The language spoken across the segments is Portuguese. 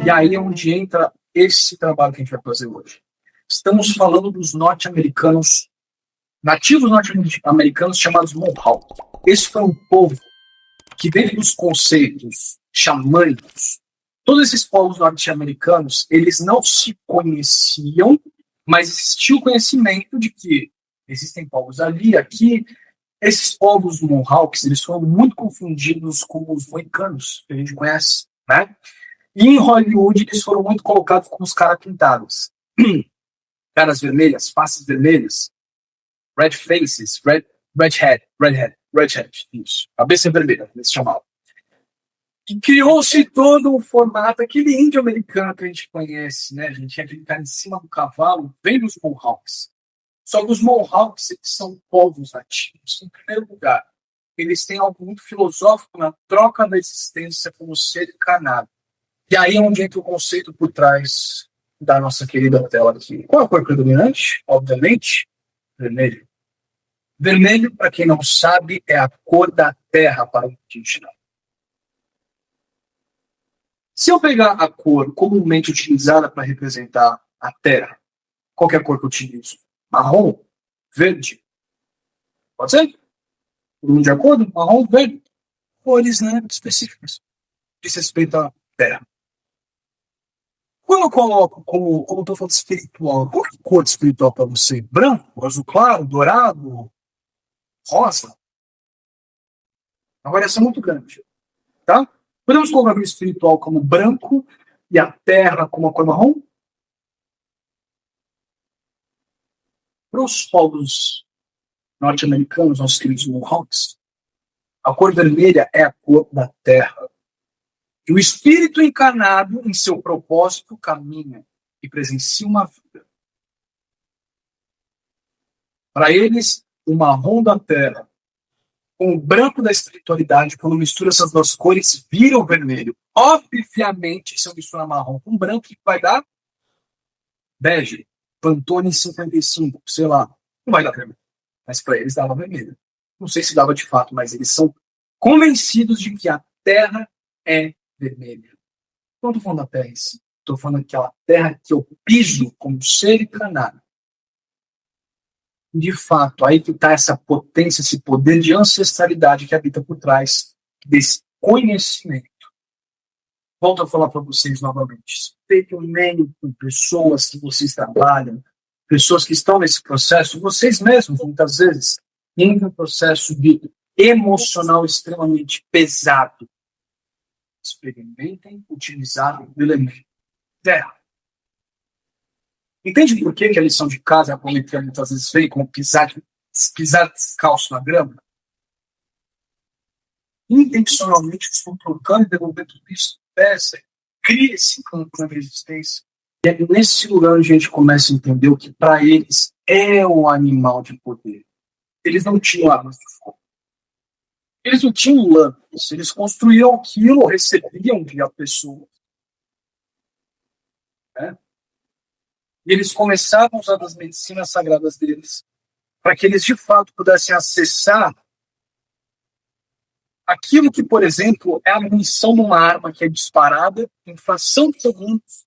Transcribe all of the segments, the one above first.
E aí é onde entra esse trabalho que a gente vai fazer hoje. Estamos falando dos norte-americanos, nativos norte-americanos chamados Mohawk. Esse foi um povo que, dentro dos conceitos xamânicos, todos esses povos norte-americanos, eles não se conheciam, mas existia o conhecimento de que existem povos ali, aqui. Esses povos Mohawks, eles foram muito confundidos com os moicanos, que a gente conhece, né? E em Hollywood, eles foram muito colocados como os caras pintados. Caras vermelhas, faces vermelhas, red faces, redhead, isso. Cabeça vermelha, eles chamavam. E criou-se todo um formato, aquele índio americano que a gente conhece, né? A gente tinha aquele cara em cima do cavalo, vem dos Mohawks. Só que os Mohawks são povos nativos. Em primeiro lugar, eles têm algo muito filosófico na troca da existência como ser encarnado. E aí é onde entra o conceito por trás da nossa querida tela aqui. Qual é a cor predominante? Obviamente, vermelho. Vermelho, para quem não sabe, é a cor da terra para o indígena. Se eu pegar a cor comumente utilizada para representar a terra, qual é a cor que eu utilizo? Marrom, verde. Pode ser? Todo mundo de acordo? Marrom, verde. Cores, né, específicas. Diz respeito à terra. Quando eu coloco como eu estou falando espiritual, qual é a cor espiritual para você? Branco, azul claro, dourado, rosa? Uma variação muito grande. Tá? Podemos colocar o espiritual como branco e a terra como a cor marrom? Para os povos norte-americanos, nossos queridos Mohawks, a cor vermelha é a cor da terra. E o espírito encarnado, em seu propósito, caminha e presencia uma vida. Para eles, o marrom da terra com o branco da espiritualidade, quando mistura essas duas cores, vira o vermelho. Obviamente, se eu misturar marrom com branco, o que vai dar? Bege, Pantone 55, sei lá. Não vai dar vermelho. Mas para eles dava vermelho. Não sei se dava de fato, mas eles são convencidos de que a terra é vermelha. Não estou falando da terra em si. Estou falando daquela terra que eu piso como ser encarnado. De fato, aí que está essa potência, esse poder de ancestralidade que habita por trás desse conhecimento. Volto a falar para vocês novamente. Experimentem com pessoas que vocês trabalham, pessoas que estão nesse processo, vocês mesmos, muitas vezes, em um processo de emocional extremamente pesado. Experimentem utilizar o elemento terra. Entende por que a lição de casa, a apometria muitas vezes vem como pisar descalço na grama? Intencionalmente estão trocando e devolvendo tudo isso. Peça, cria esse campo de resistência. E é nesse lugar onde a gente começa a entender o que para eles é um animal de poder. Eles não tinham armas de fogo. Eles não tinham lâminas. Eles construíam aquilo, recebiam de a pessoa. Né? E eles começaram a usar das medicinas sagradas deles para que eles, de fato, pudessem acessar aquilo que, por exemplo, é a munição de uma arma que é disparada em fração de segundos,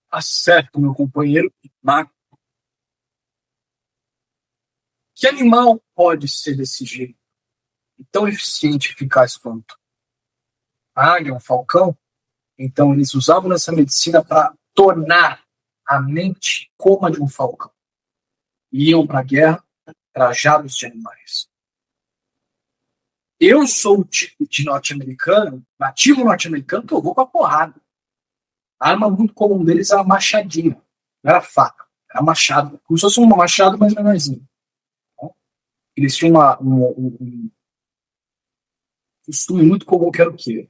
acerta o meu companheiro e mata. Que animal pode ser desse jeito? Tão eficiente e eficaz quanto? A águia, um falcão? Então, eles usavam essa medicina para tornar a mente como a de um falcão. Iam para a guerra trajados de animais. Eu sou o tipo de norte-americano, nativo norte-americano, que eu vou para porrada. A arma muito comum deles era machadinha. Não era faca, era machado. Como se fosse um machado, mas menorzinho. Eles tinham um costume muito comum que era o quê?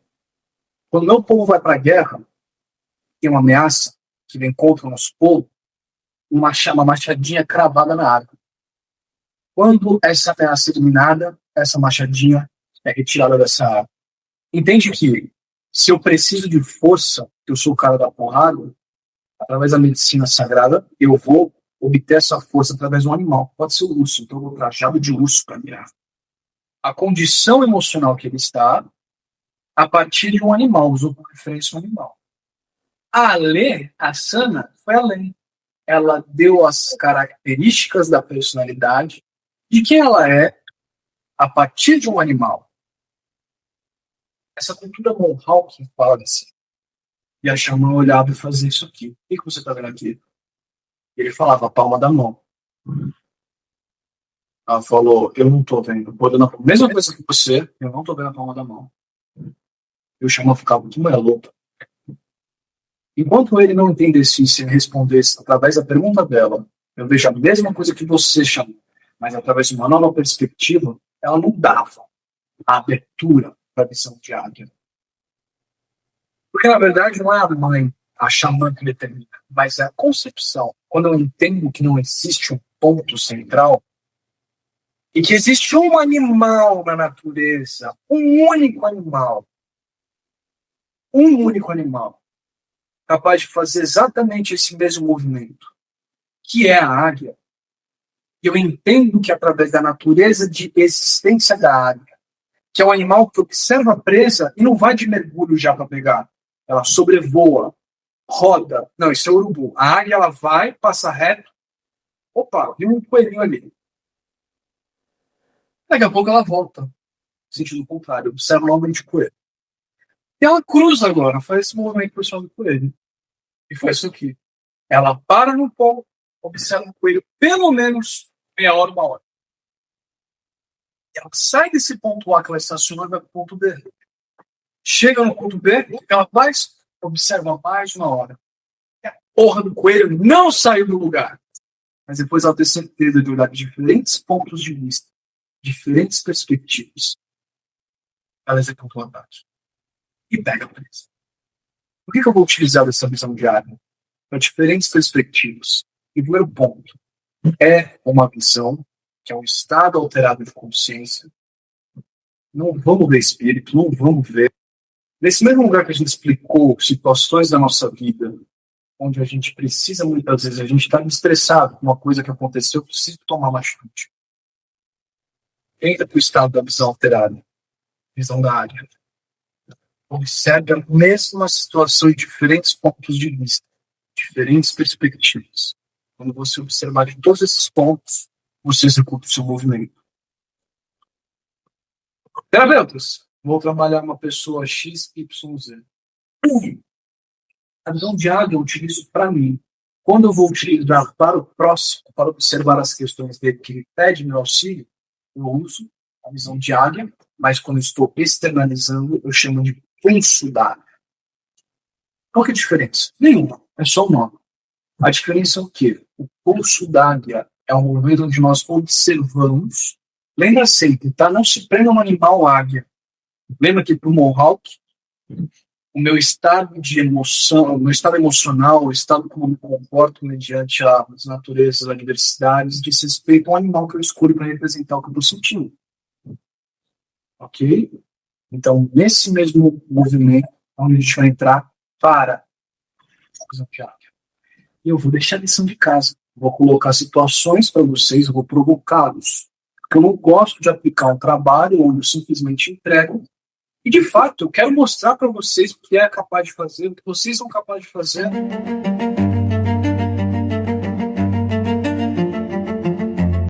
Quando meu povo vai para a guerra, tem uma ameaça que vem contra o nosso povo, uma machadinha cravada na água. Quando essa ameaça é eliminada, essa machadinha é retirada dessa água. Entende que se eu preciso de força, que eu sou o cara da porrada, através da medicina sagrada, eu vou obter essa força através de um animal. Pode ser o urso, então eu vou trajado de urso para mirar. a condição emocional que ele está a partir de um animal, usou como referência um animal. A Lê, a Sana, foi além. Ela deu as características da personalidade de quem ela é a partir de um animal. Essa cultura Mohawk fala assim. E a Xamã olhava e fazia isso aqui. O que você está vendo aqui? Ele falava a palma da mão. Ela falou, eu não estou vendo. Vou dando a mesma coisa que você, eu não estou vendo a palma da mão. E o Xamã ficava muito mais louco. Enquanto ele não entendesse isso e respondesse através da pergunta dela, eu vejo a mesma coisa que você chamou, mas através de uma nova perspectiva, ela não dava a abertura para a visão de águia. Porque, na verdade, não é a mãe, a xamã que determina, mas é a concepção. Quando eu entendo que não existe um ponto central e que existe um animal na natureza, um único animal, capaz de fazer exatamente esse mesmo movimento, que é a águia. Eu entendo que através da natureza de existência da águia, que é um animal que observa a presa e não vai de mergulho já para pegar. Ela sobrevoa, roda. Não, isso é urubu. A águia, ela vai, passa reto. Opa, viu um coelhinho ali. Daqui a pouco ela volta, no sentido contrário, observa novamente o coelho. E ela cruza agora, faz esse movimento por cima do coelho. E faz isso aqui. Ela para no polo, observa o coelho pelo menos meia hora, uma hora. Ela sai desse ponto A que ela estacionou e vai para o ponto B. Chega no ponto B, ela faz, observa mais uma hora. E a porra do coelho não saiu do lugar. Mas depois ela tem certeza de olhar de diferentes pontos de vista, diferentes perspectivas. Ela executa o ataque. E pega a presa. Por que eu vou utilizar essa visão de área? Para diferentes perspectivas. E o primeiro ponto é uma visão que é um estado alterado de consciência. Não vamos ver espírito, não vamos ver. Nesse mesmo lugar que a gente explicou situações da nossa vida, onde a gente precisa, muitas vezes, a gente está estressado com uma coisa que aconteceu, precisa tomar uma atitude. Entra para o estado da visão alterada, visão da área. Observe a mesma situação em diferentes pontos de vista, diferentes perspectivas. Quando você observar de todos esses pontos, você executa o seu movimento. Terapeutas, vou trabalhar uma pessoa X, Y, Z. A visão de águia eu utilizo para mim. Quando eu vou utilizar para o próximo, para observar as questões dele que ele pede meu auxílio, eu uso a visão de águia, mas quando eu estou externalizando, eu chamo de pulso da águia. Qual que é a diferença? Nenhuma, é só o nome. A diferença é o quê? O pulso da águia é um momento onde nós observamos. Lembra sempre, tá? Não se prenda um animal águia. Lembra que para o Mohawk, o meu estado de emoção, o meu estado emocional, o estado como eu me comporto mediante as naturezas, as diversidades, diz respeito ao animal que eu escolho para representar o que eu estou sentindo. Ok? Então, nesse mesmo movimento, onde a gente vai entrar para a visão de águia. E eu vou deixar a lição de casa. Vou colocar situações para vocês, eu vou provocá-los. Porque eu não gosto de aplicar um trabalho onde eu simplesmente entrego. E, de fato, eu quero mostrar para vocês o que é capaz de fazer, o que vocês são capazes de fazer.